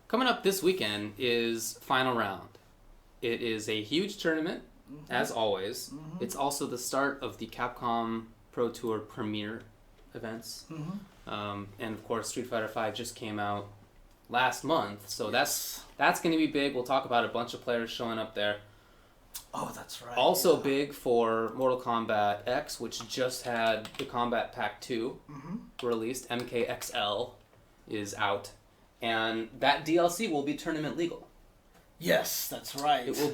Coming up this weekend is Final Round. It is a huge tournament, as always. It's also the start of the Capcom Pro Tour Premier events. And of course, Street Fighter V just came out last month, so that's going to be big. We'll talk about a bunch of players showing up there. Oh, that's right. Also big for Mortal Kombat X, which just had the Kombat Pack 2 released. MKXL is out. And that DLC will be tournament legal. Yes, that's right. It will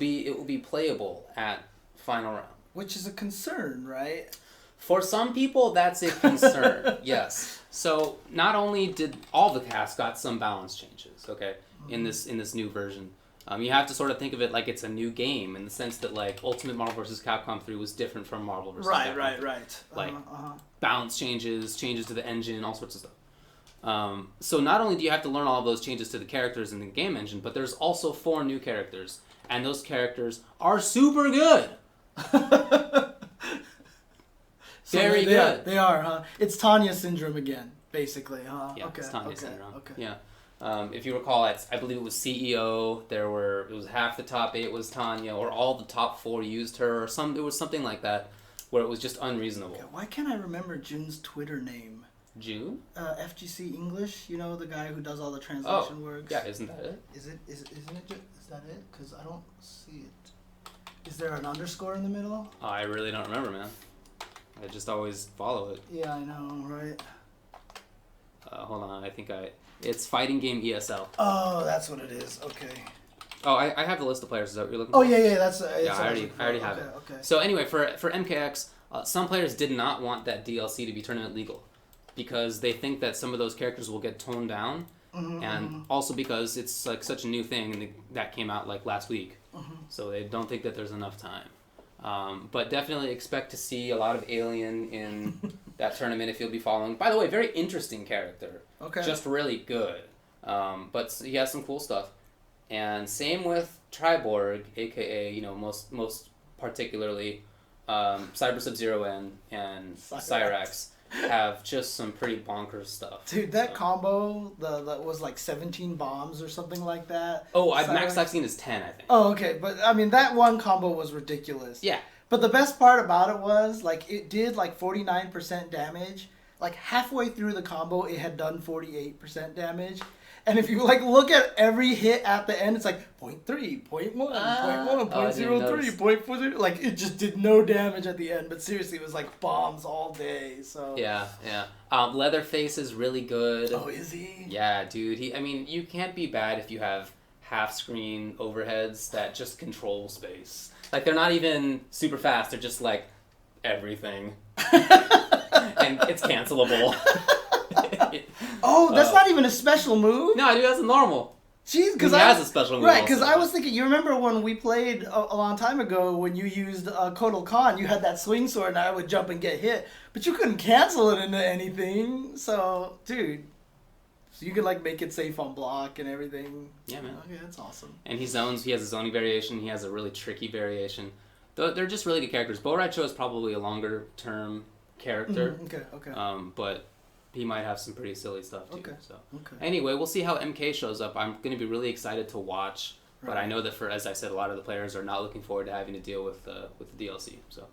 be playable at Final Round. Which is a concern, right? For some people, that's a concern. Yes. So not only did all the cast got some balance changes, okay, in this new version. You have to sort of think of it like it's a new game in the sense that like Ultimate Marvel vs. Capcom 3 was different from Marvel vs. Capcom 3. Right. Like balance changes to the engine, all sorts of stuff. So not only do you have to learn all of those changes to the characters in the game engine, but there's also 4 new characters, and those characters are super good. Very good. They are, huh? It's Tanya syndrome again, basically, huh? Yeah, okay. It's Tanya syndrome. Okay. Yeah. If you recall, I believe it was CEO. It was half the top 8 was Tanya, or all the top 4 used her, or it was something like that, where it was just unreasonable. Okay, why can't I remember June's Twitter name? June? FGC English, you know, the guy who does all the translation works. Yeah, isn't that it? Isn't that it? Because I don't see it. Is there an underscore in the middle? I really don't remember, man. I just always follow it. Yeah, I know, right? Hold on, it's Fighting Game ESL. Oh, that's what it is. Okay. Oh, I have the list of players. Is that what you're looking for? Oh, yeah, that's... I already have it. Okay. So anyway, for MKX, some players did not want that DLC to be tournament legal because they think that some of those characters will get toned down, and also because it's like such a new thing and that came out like last week, so they don't think that there's enough time. But definitely expect to see a lot of Alien in that tournament if you'll be following. By the way, very interesting character. Okay. Just really good. But he has some cool stuff. And same with Triborg, aka, most particularly Cyber Sub-Zero and Cyrax have just some pretty bonkers stuff. Dude, that combo that was like 17 bombs or something like that. Oh, max I've seen is 10, I think. Oh, okay, but I mean that one combo was ridiculous. Yeah. But the best part about it was like it did like 49% damage. Like halfway through the combo, it had done 48% damage. And if you like look at every hit at the end, it's like 0.3, 0.1, 0.1, 0.03, 0.40. Like it just did no damage at the end. But seriously, it was like bombs all day. So yeah. Leatherface is really good. Oh, is he? Yeah, dude. You can't be bad if you have half-screen overheads that just control space. Like they're not even super fast. They're just like everything, and it's cancelable. Oh, that's not even a special move? No, dude, that's a normal. Jeez, because he has a special move. Right, because I was thinking, you remember when we played a long time ago when you used Kotal Khan, you had that swing sword and I would jump and get hit, but you couldn't cancel it into anything. So, dude, so you could like make it safe on block and everything. Yeah, man. Okay, that's awesome. And he zones. He has a zoning variation. He has a really tricky variation. They're just really good characters. Bo' Rai Cho is probably a longer term character. Okay. But he might have some pretty silly stuff too. Okay. So okay. Anyway, we'll see how MK shows up. I'm going to be really excited to watch, but I know that as I said, a lot of the players are not looking forward to having to deal with the DLC. So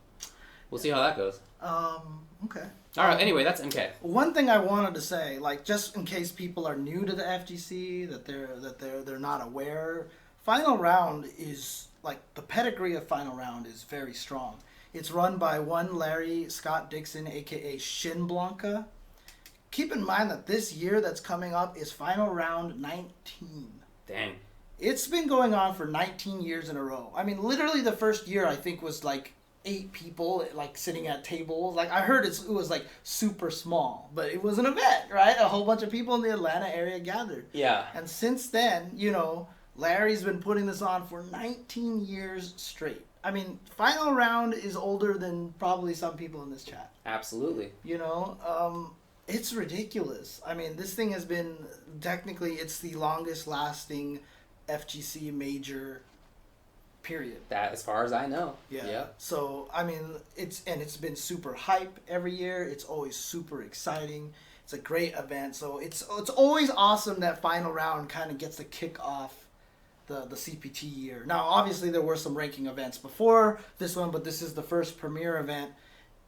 we'll see how that goes. Okay. All right. Anyway, that's MK. One thing I wanted to say, like just in case people are new to the FGC, that they're not aware, Final Round is like the pedigree of Final Round is very strong. It's run by one Larry Scott Dixon, aka Shin Blanca. Keep in mind that this year that's coming up is Final Round 19. Dang. It's been going on for 19 years in a row. I mean, literally the first year I think was like 8 people like sitting at tables. Like I heard it was like super small, but it was an event, right? A whole bunch of people in the Atlanta area gathered. Yeah. And since then, Larry's been putting this on for 19 years straight. I mean, Final Round is older than probably some people in this chat. Absolutely. It's ridiculous. I mean, this thing has been, technically, it's the longest lasting FGC major, period. That, as far as I know. Yeah. So, I mean, it's been super hype every year. It's always super exciting. It's a great event. So it's always awesome that final round kind of gets to kick off the CPT year. Now, obviously, there were some ranking events before this one, but this is the first premier event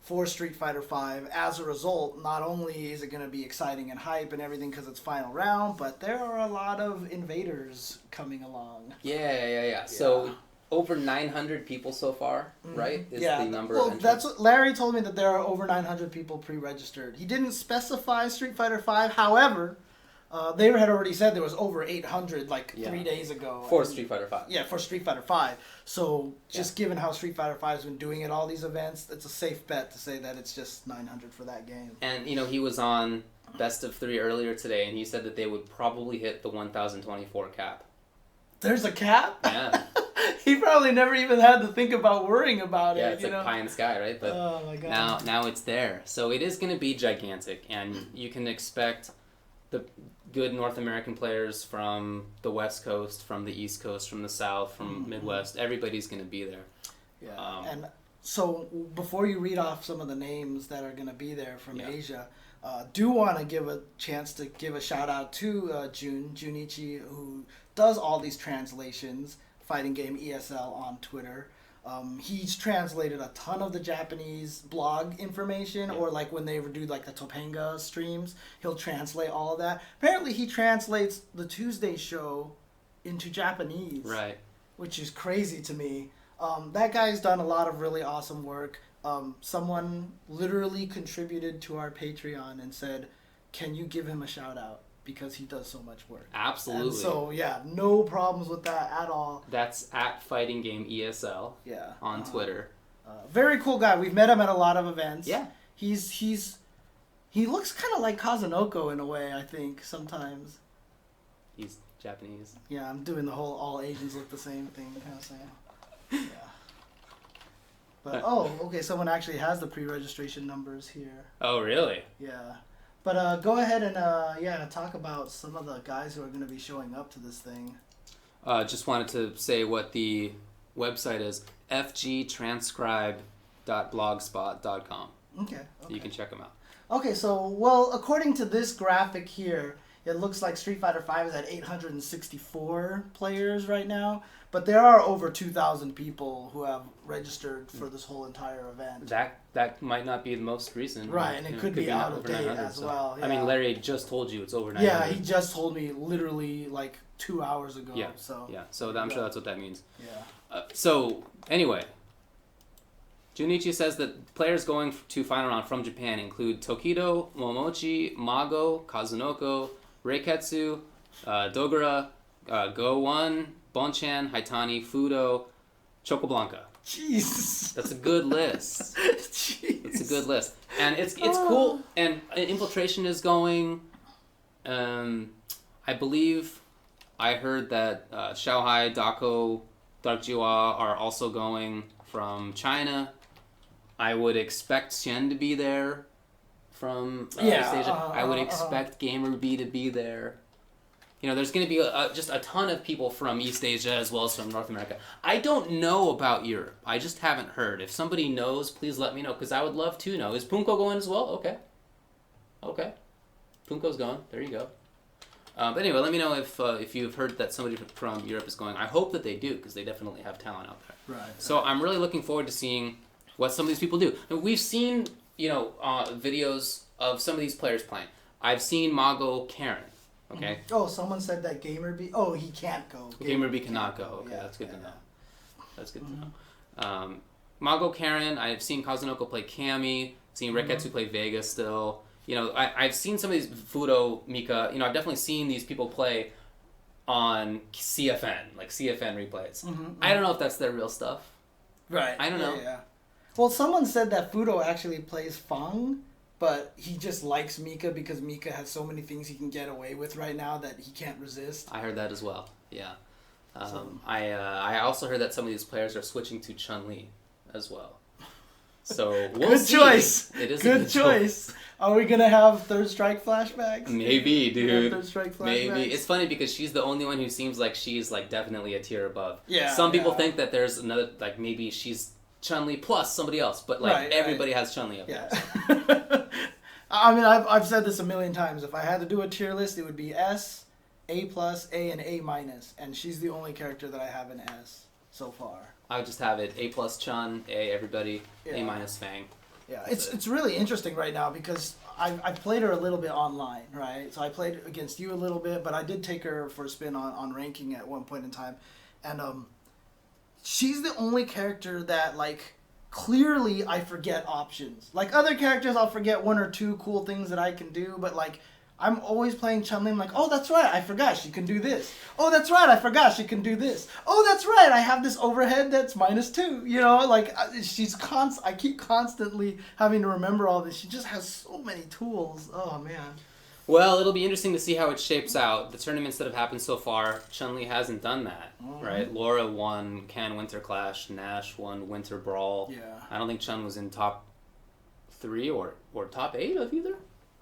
for Street Fighter V. As a result, not only is it going to be exciting and hype and everything because it's final round, but there are a lot of invaders coming along. Yeah. So over 900 people so far, right? Is the number of entrants. That's what Larry told me, that there are over 900 people pre-registered. He didn't specify Street Fighter V. However, they had already said there was over 800 3 days ago. For Street Fighter V. Yeah, for Street Fighter V. So just given how Street Fighter V has been doing at all these events, it's a safe bet to say that it's just 900 for that game. And, he was on Best of 3 earlier today, and he said that they would probably hit the 1,024 cap. There's a cap? Yeah. He probably never even had to think about worrying about it. Yeah, it's pie in the sky, right? But oh my God. Now it's there. So it is going to be gigantic, and you can expect the good North American players from the West Coast, from the East Coast, from the South, from Midwest. Everybody's going to be there. Yeah, and so before you read off some of the names that are going to be there from Asia, do want to give a chance to give a shout out to Junichi, who does all these translations, Fighting Game ESL on Twitter. He's translated a ton of the Japanese blog information, or when they do the Topanga streams, he'll translate all of that. Apparently he translates the Tuesday show into Japanese. Right. Which is crazy to me. That guy's done a lot of really awesome work. Someone literally contributed to our Patreon and said, can you give him a shout out? Because he does so much work. Absolutely. And so, no problems with that at all. That's at Fighting Game ESL on Twitter. Very cool guy. We've met him at a lot of events. Yeah. He looks kind of like Kazunoko in a way, I think, sometimes. He's Japanese. Yeah, I'm doing the whole all Asians look the same thing kind of thing. Yeah. But, okay, someone actually has the pre-registration numbers here. Oh, really? Yeah. But go ahead and talk about some of the guys who are going to be showing up to this thing. Just wanted to say what the website is, fgtranscribe.blogspot.com. Okay. You can check them out. Okay, so, according to this graphic here, it looks like Street Fighter V is at 864 players right now, but there are over 2,000 people who have registered for this whole entire event. That might not be the most recent. Right, and it could be out of date as well. Yeah. I mean, Larry just told you it's over 900. Yeah, he just told me literally 2 hours ago. Yeah, so I'm sure that's what that means. Yeah. So, anyway, Junichi says that players going to final round from Japan include Tokido, Momochi, Mago, Kazunoko, Reiketsu, Dogura, Go1, Bonchan, Haitani, Fudo, Chocoblanca. Jesus. That's a good list. Jeez. That's a good list. And it's cool. And Infiltration is going. I believe I heard that Xiaohai, Dako, Dark Jiwa are also going from China. I would expect Xian to be there from East Asia. I would expect GamerB to be there. There's going to be just a ton of people from East Asia as well as from North America. I don't know about Europe. I just haven't heard. If somebody knows, please let me know, because I would love to know. Is Punko going as well? Okay. Punko's going. There you go. But anyway, let me know if you've heard that somebody from Europe is going. I hope that they do, because they definitely have talent out there. Right. So I'm really looking forward to seeing what some of these people do. And we've seen, videos of some of these players playing. I've seen Mago Karen. Okay. Oh, someone said that GamerB. Oh, he can't go. GamerB cannot go. Okay, that's good to know. That's good to know. Mago Karen. I've seen Kazunoko play Cammy. Seen Reiketsu play Vega still. I've seen some of these Fudo, Mika. I've definitely seen these people play on CFN, like CFN replays. I don't know if that's their real stuff. Right. I don't know. Yeah. Well, someone said that Fudo actually plays Fang, but he just likes Mika because Mika has so many things he can get away with right now that he can't resist. I heard that as well. Yeah. I also heard that some of these players are switching to Chun-Li as well. So we'll see. Choice. It is good a good choice. Are we gonna have Third Strike flashbacks? Maybe, dude. Third Strike flashbacks. Maybe. It's funny because she's the only one who seems like she's definitely a tier above. Yeah. Some people think that there's another maybe she's Chun-Li plus somebody else, but everybody has Chun-Li up there. So. I mean, I've said this a million times. If I had to do a tier list, it would be S, A+, A, and A-, and she's the only character that I have in S so far. I would just have it A+ Chun, A everybody, Yeah. A- Fang. Yeah, it's really interesting right now because I've played her a little bit online, right? So I played against you a little bit, but I did take her for a spin on ranking at one point in time, and she's the only character that like clearly I forget options. Like other characters, I'll forget one or two cool things that I can do, but like I'm always playing Chun-Li. I'm like, oh, that's right, I forgot she can do this. Oh, that's right, I forgot she can do this. Oh, that's right, I have this overhead that's -2. You know, like I keep constantly having to remember all this. She just has so many tools. Oh man. Well, it'll be interesting to see how it shapes out. The tournaments that have happened so far, Chun-Li hasn't done that, right? Laura won Can Winter Clash, Nash won Winter Brawl. Yeah. I don't think Chun was in top 3 or top 8 of either.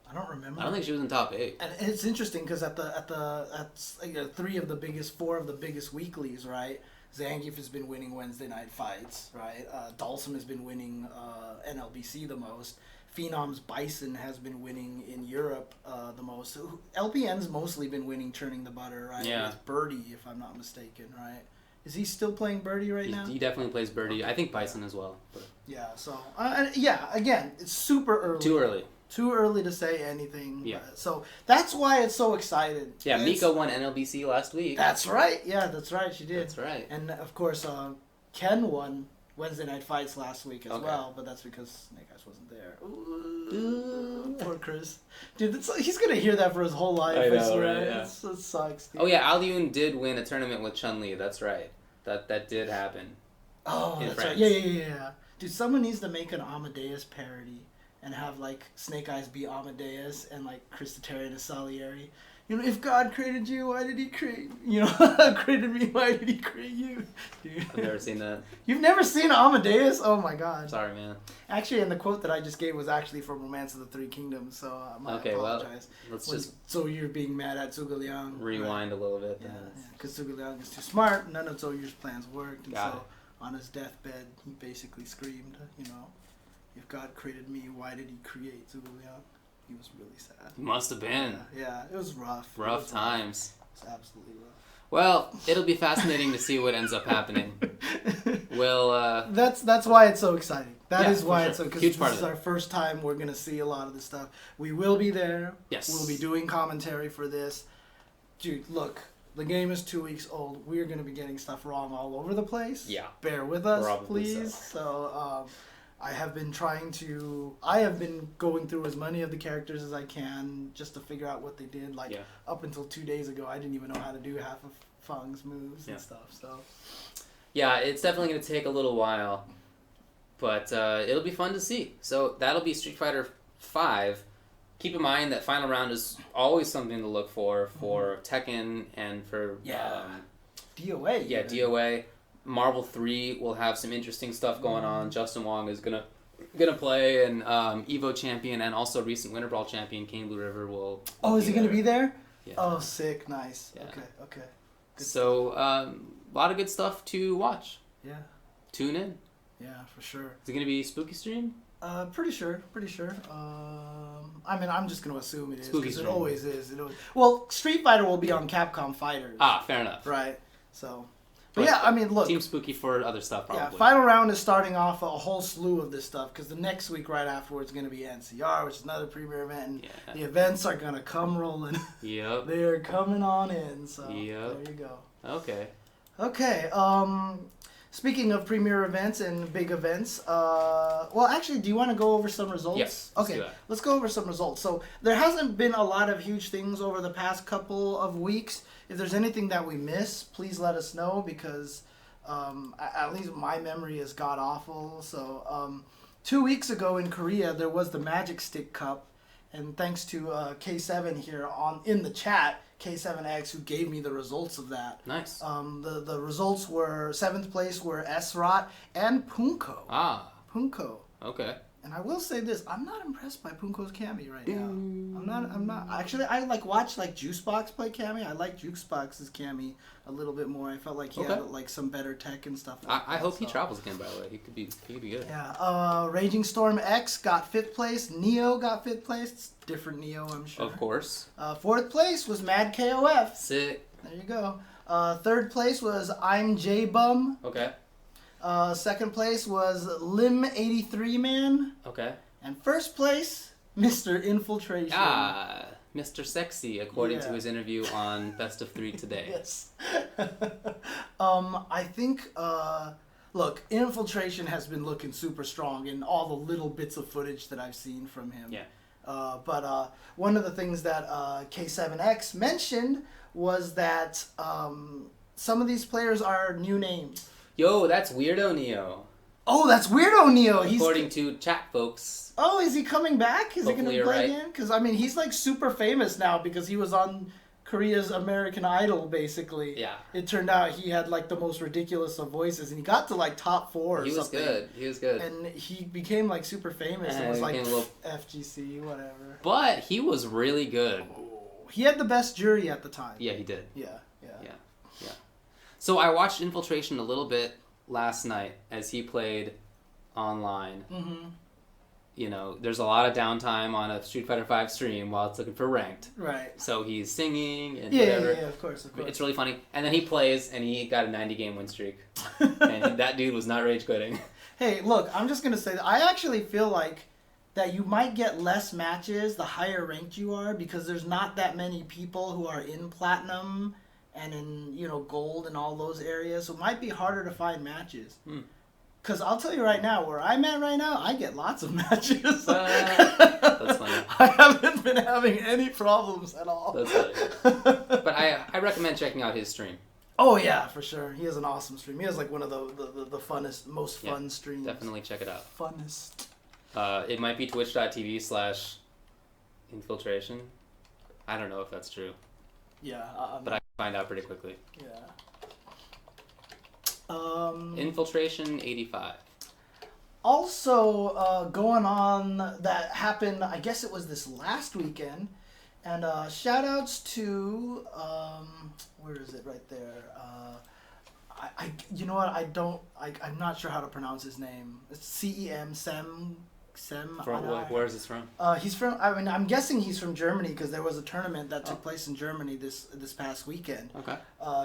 I don't remember. I don't think she was in top 8. And it's interesting because at 3 of the biggest, 4 of the biggest weeklies, right? Zangief has been winning Wednesday night fights, right? Dalsum has been winning NLBC the most. Phenom's Bison has been winning in Europe the most. So LPN's mostly been winning Churning the Butter, right? Yeah. With Birdie, if I'm not mistaken, right? Is he still playing Birdie right now? He definitely plays Birdie. I think Bison as well. But Yeah, so, again, it's super early. too early. Too early to say anything. Yeah. So that's why it's so excited. Yeah, It's- Mika won NLBC last week. That's right. Yeah, that's right. She did. That's right. And of course, Ken won Wednesday night fights last week as Okay. well, but that's because Snake Eyes wasn't there. Ooh, poor Chris. Dude, he's gonna hear that for his whole life. I know, swear. right? Yeah. It sucks. Dude. Oh yeah, Alyun did win a tournament with Chun-Li. That's right. That did happen. Oh, in that's France. right. Yeah. Dude, someone needs to make an Amadeus parody and have like Snake Eyes be Amadeus and like Chris Terry as Salieri. You know, if God created you, why did he create, created me, why did he create you? Dude. I've never seen that. You've never seen Amadeus? Oh my god. Sorry, man. Actually, and the quote that I just gave was actually from Romance of the Three Kingdoms, so I apologize. Let's just So you're being mad at Zhuge Liang. rewind a little bit. Yeah, Then. because Zhuge Liang is too smart, none of Zoyu's plans worked, and Got so it. on his deathbed, he basically screamed, if God created me, why did he create Zhuge Liang? He was really sad. Must have been. Yeah, it was rough. Rough times. It was absolutely rough. Well, it'll be fascinating to see what ends up happening. We'll. That's why it's so exciting. That is for why sure. it's so, because Huge this part is of it. our first time we're gonna see a lot of this stuff. We will be there. Yes. We'll be doing commentary for this. Dude, look, the game is 2 weeks old. We're gonna be getting stuff wrong all over the place. Yeah. Bear with us, Probably please. So, I have been going through as many of the characters as I can just to figure out what they did. Like, up until 2 days ago, I didn't even know how to do half of Fang's moves and stuff, so. Yeah, it's definitely going to take a little while, but it'll be fun to see. So that'll be Street Fighter V. Keep in mind that Final Round is always something to look for Tekken and for DOA. Yeah, DOA. Marvel 3 will have some interesting stuff going on. Justin Wong is gonna play, and Evo champion and also recent Winter Brawl champion Kane Blue River will. Oh, is he gonna be there? Yeah. Oh, sick, nice. Yeah. Okay. Good So a lot of good stuff to watch. Yeah. Tune in. Yeah, for sure. Is it gonna be spooky stream? Pretty sure. I mean, I'm just gonna assume it is Spooky because it stream. always is. Well, Street Fighter will be on Capcom Fighters. Fair enough. Right. So. But yeah, I mean, look. Team Spooky for other stuff, probably. Yeah, Final Round is starting off a whole slew of this stuff because the next week right afterwards is going to be NCR, which is another premier event, and the events are going to come rolling. Yep. They are coming on in, so Yep. there you go. Okay. Speaking of premier events and big events, well, actually, do you want to go over some results? Yes, let's Okay, do that. let's go over some results. So there hasn't been a lot of huge things over the past couple of weeks. If there's anything that we miss, please let us know because at least my memory is god awful. So 2 weeks ago in Korea, there was the Magic Stick Cup, and thanks to K7 here in the chat, K7X, who gave me the results of that. Nice. The results were 7th place were Srot and Punko. Ah. Punko. Okay. And I will say this, I'm not impressed by Punko's Cammy right now. I'm not. Actually, I watch Juicebox play Cammy. I like Juicebox's Cammy a little bit more. I felt like he had some better tech and stuff like that. I hope he travels again, by the way. He could be good. Yeah. Raging Storm X got 5th place. Neo got 5th place. It's different Neo, I'm sure. Of course. 4th place was Mad KOF. Sick. There you go. 3rd place was I'm J Bum. Okay. 2nd place was Lim 83 Man. Okay. And 1st place, Mr. Infiltration. Mr. Sexy, according to his interview on Best of 3 today. Yes. I think, look, Infiltration has been looking super strong in all the little bits of footage that I've seen from him. Yeah. But one of the things that K7X mentioned was that some of these players are new names. Yo, that's Weirdo Neo. Oh, that's Weirdo Neo. According to chat folks. Oh, is he coming back? Is he going to play again? Because, I mean, he's like super famous now because he was on Korea's American Idol, basically. Yeah. It turned out he had like the most ridiculous of voices, and he got to like top 4 or something. He was good. And he became like super famous and was like FGC, whatever. But he was really good. Oh, he had the best jury at the time. Yeah, he did. Yeah. So I watched Infiltration a little bit last night as he played online. Mm-hmm. You know, there's a lot of downtime on a Street Fighter V stream while it's looking for ranked. Right. So he's singing and whatever. Yeah, of course. It's really funny. And then he plays and he got a 90-game win streak. And that dude was not rage quitting. Hey, look, I'm just going to say that I actually feel like that you might get less matches the higher ranked you are because there's not that many people who are in Platinum and in, gold and all those areas. So it might be harder to find matches. Because I'll tell you right now, where I'm at right now, I get lots of matches. That's funny. I haven't been having any problems at all. That's funny. But I recommend checking out his stream. Oh, yeah, for sure. He has an awesome stream. He has like one of the funnest, most fun streams. Definitely check it out. Funnest. It might be twitch.tv/infiltration. I don't know if that's true. Yeah. But I can find out pretty quickly. Yeah. Infiltration 85. Also, going on that happened, I guess it was this last weekend, and shout outs to, where is it right there? You know what, I'm not sure how to pronounce his name. It's CEM, Sem. Where is this from? He's from, I'm guessing he's from Germany because there was a tournament that took place in Germany this past weekend. Okay.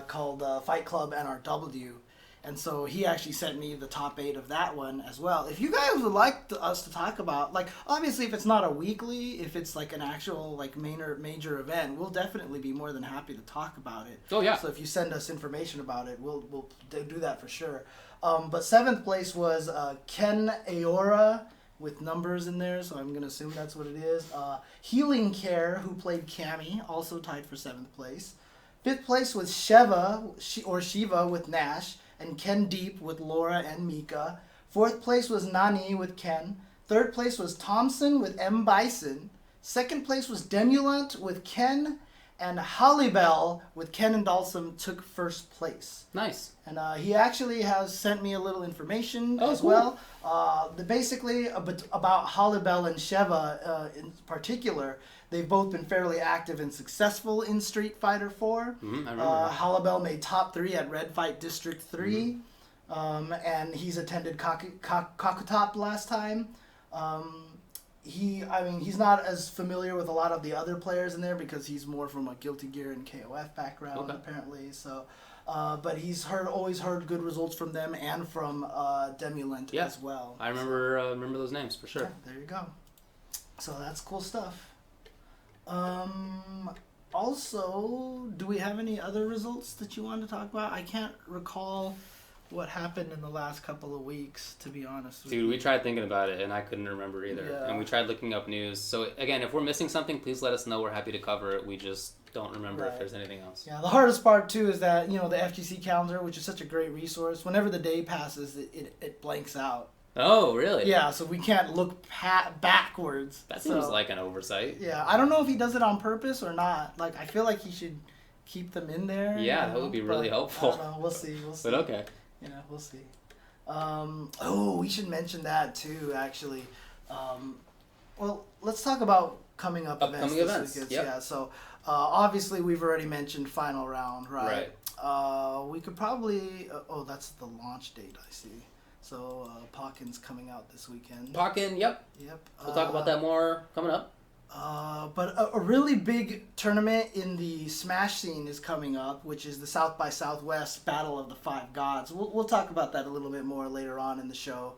Called Fight Club NRW. And so he actually sent me the top 8 of that one as well. If you guys would like us to talk about, like, obviously if it's not a weekly, if it's like an actual like major event, we'll definitely be more than happy to talk about it. Oh yeah. So if you send us information about it, we'll do that for sure. But 7th place was Ken Aora with numbers in there, so I'm gonna assume that's what it is. Healing Care, who played Cammy, also tied for 7th place. 5th place was Shiva with Nash, and Ken Deep with Laura and Mika. 4th place was Nani with Ken. 3rd place was Thompson with M. Bison. 2nd place was Demulant with Ken. And Hollybell with Ken and Dalsum took 1st place. Nice. And he actually has sent me a little information as cool. well. Basically, about Hollybell and Sheva in particular, they've both been fairly active and successful in Street Fighter 4. I remember. Hollybell made top 3 at Red Fight District 3. And he's attended Kakutop last time. He's not as familiar with a lot of the other players in there because he's more from a Guilty Gear and KOF background, apparently. So, but he's always heard good results from them and from Demulant as well. I remember those names for sure. Okay, there you go. So that's cool stuff. Also, do we have any other results that you want to talk about? I can't recall what happened in the last couple of weeks, to be honest with you. Dude, we tried thinking about it, and I couldn't remember either. Yeah. And we tried looking up news. So, again, if we're missing something, please let us know. We're happy to cover it. We just don't remember if there's anything else. Yeah, the hardest part, too, is that, the FGC calendar, which is such a great resource, whenever the day passes, it blanks out. Oh, really? Yeah, so we can't look backwards. That seems like an oversight. Yeah, I don't know if he does it on purpose or not. Like, I feel like he should keep them in there. Yeah, that would be really helpful. I don't know. We'll see. But okay. We'll see. We should mention that too, actually. Well, let's talk about coming up Upcoming events. this weekend. Yep. Yeah, so obviously we've already mentioned final round, right? We could probably... that's the launch date, I see. So Pokken's coming out this weekend. Pokken, yep. Yep. We'll talk about that more coming up. But a really big tournament in the Smash scene is coming up, which is the South by Southwest Battle of the Five Gods. We'll talk about that a little bit more later on in the show.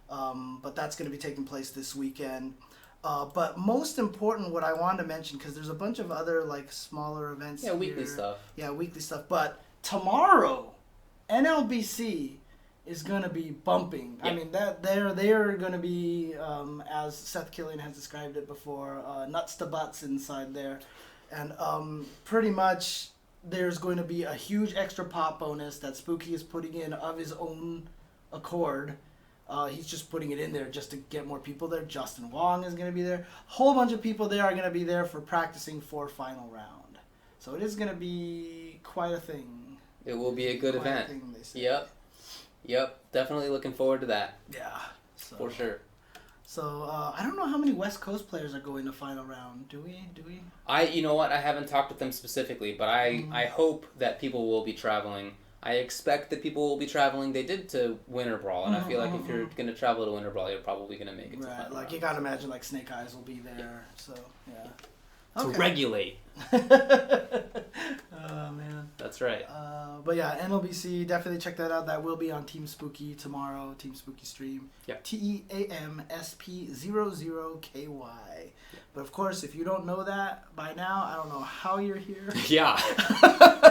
But that's going to be taking place this weekend. But most important, what I wanted to mention, because there's a bunch of other like smaller events. Yeah, weekly stuff. Yeah, weekly stuff. But tomorrow, NLBC is going to be bumping. Yep. I mean, that they're going to be, as Seth Killian has described it before, nuts to butts inside there. And pretty much there's going to be a huge extra pop bonus that Spooky is putting in of his own accord. He's just putting it in there just to get more people there. Justin Wong is going to be there. A whole bunch of people there are going to be there for practicing for final round. So it is going to be quite a thing. It will be a good event. Yep. Definitely looking forward to that. Yeah. So, for sure. So I don't know how many West Coast players are going to final round. Do we? You know what? I haven't talked with them specifically, but I hope that people will be traveling. I expect that people will be traveling. They did to Winter Brawl, and I feel like if you're going to travel to Winter Brawl, you're probably going to make it to final round. You got to imagine like Snake Eyes will be there. Yeah. So, yeah. To regulate. Oh, man. That's right. But yeah, NLBC, definitely check that out. That will be on Team Spooky tomorrow, Team Spooky stream. Yep. TEAMSP00KY. Yep. But of course, if you don't know that by now, I don't know how you're here. Yeah.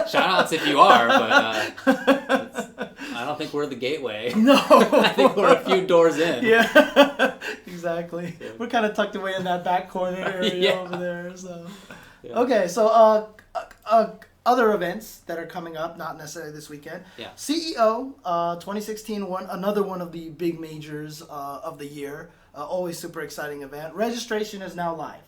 Shout outs if you are, but I don't think we're the gateway. No. I think we're a few doors in. Yeah. Exactly. Yeah. We're kind of tucked away in that back corner area over there. So. Yeah. Okay, so other events that are coming up, not necessarily this weekend. Yeah. CEO 2016 another one of the big majors of the year. Always super exciting event. Registration is now live.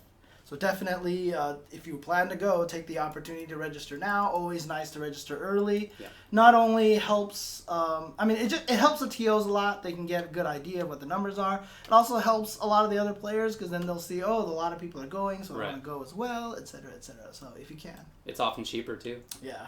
So definitely, if you plan to go, take the opportunity to register now. Always nice to register early. Yeah. Not only helps, it helps the TOs a lot. They can get a good idea of what the numbers are. It also helps a lot of the other players because then they'll see, a lot of people are going, so I want to go as well, etc., etc. So if you can. It's often cheaper too. Yeah.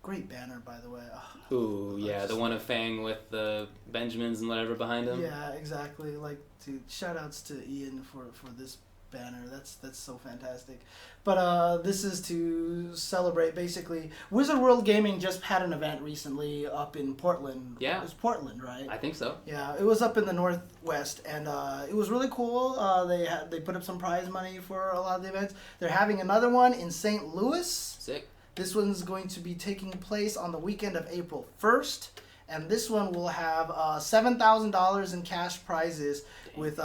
Great banner, by the way. Ooh, yeah, the one of Fang with the Benjamins and whatever behind him. Yeah, exactly. Like, dude, shout outs to Ian for this banner. That's so fantastic. But this is to celebrate basically Wizard World Gaming just had an event recently up in Portland. Yeah. It was Portland, right? I think so. Yeah, it was up in the Northwest and it was really cool. They put up some prize money for a lot of the events. They're having another one in St. Louis. Sick. This one's going to be taking place on the weekend of April 1st. And this one will have $7,000 in cash prizes. Dang. With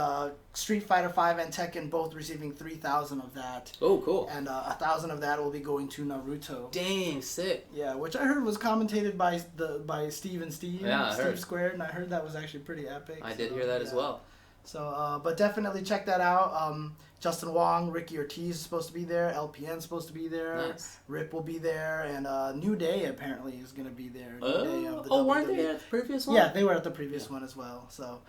Street Fighter V and Tekken both receiving 3,000 of that. Oh, cool. And 1,000 of that will be going to Naruto. Dang, sick. Yeah, which I heard was commentated by Steve and Steve. Yeah, Steve Squared, and I heard that was actually pretty epic. I did hear that as well. So, but definitely check that out. Justin Wong, Ricky Ortiz is supposed to be there. LPN's supposed to be there. Nice. Rip will be there, and New Day apparently is going to be there. Weren't they at the previous one? Yeah, they were at the previous one as well. So,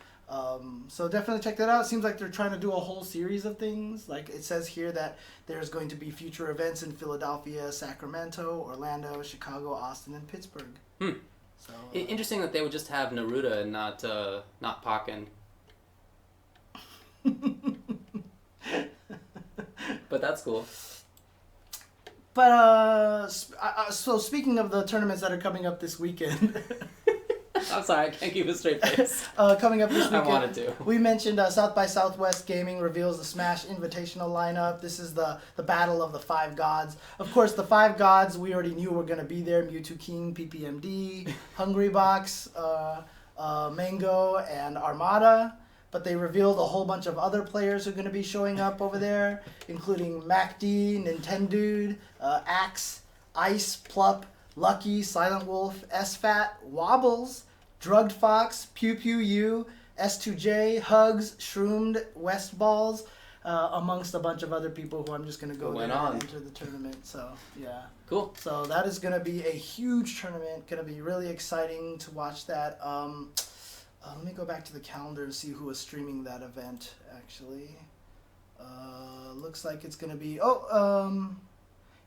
so definitely check that out. It seems like they're trying to do a whole series of things. Like it says here that there's going to be future events in Philadelphia, Sacramento, Orlando, Chicago, Austin, and Pittsburgh. So interesting that they would just have Naruto and not Pokken. But that's cool. But so speaking of the tournaments that are coming up this weekend. I'm sorry, I can't keep a straight face. Coming up this weekend, I wanted to. We mentioned South by Southwest Gaming reveals the Smash Invitational lineup. This is the battle of the five gods. Of course, the five gods we already knew were going to be there: Mewtwo King, PPMD, Hungrybox, Mango, and Armada. But they revealed a whole bunch of other players who are going to be showing up over there, including MacD, Nintendude, Axe, Ice, Plup, Lucky, Silent Wolf, SFAT, Wobbles, Drugged Fox, Pew Pew U, S2J, Hugs, Shroomed, Westballs, amongst a bunch of other people who I'm just going to go there and enter the tournament. So, yeah. Cool. So that is going to be a huge tournament. Going to be really exciting to watch that. Let me go back to the calendar and see who was streaming that event, actually. Looks like it's going to be...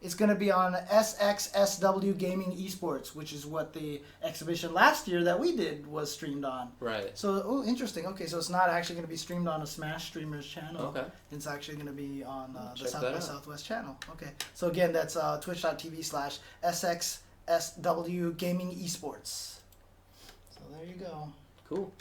it's going to be on SXSW Gaming Esports, which is what the exhibition last year that we did was streamed on. Right. So, interesting. Okay, so it's not actually going to be streamed on a Smash Streamers channel. Okay. It's actually going to be on the Check South that by out. Southwest channel. Okay. So, again, that's twitch.tv/SXSW Gaming Esports. So, there you go. Cool.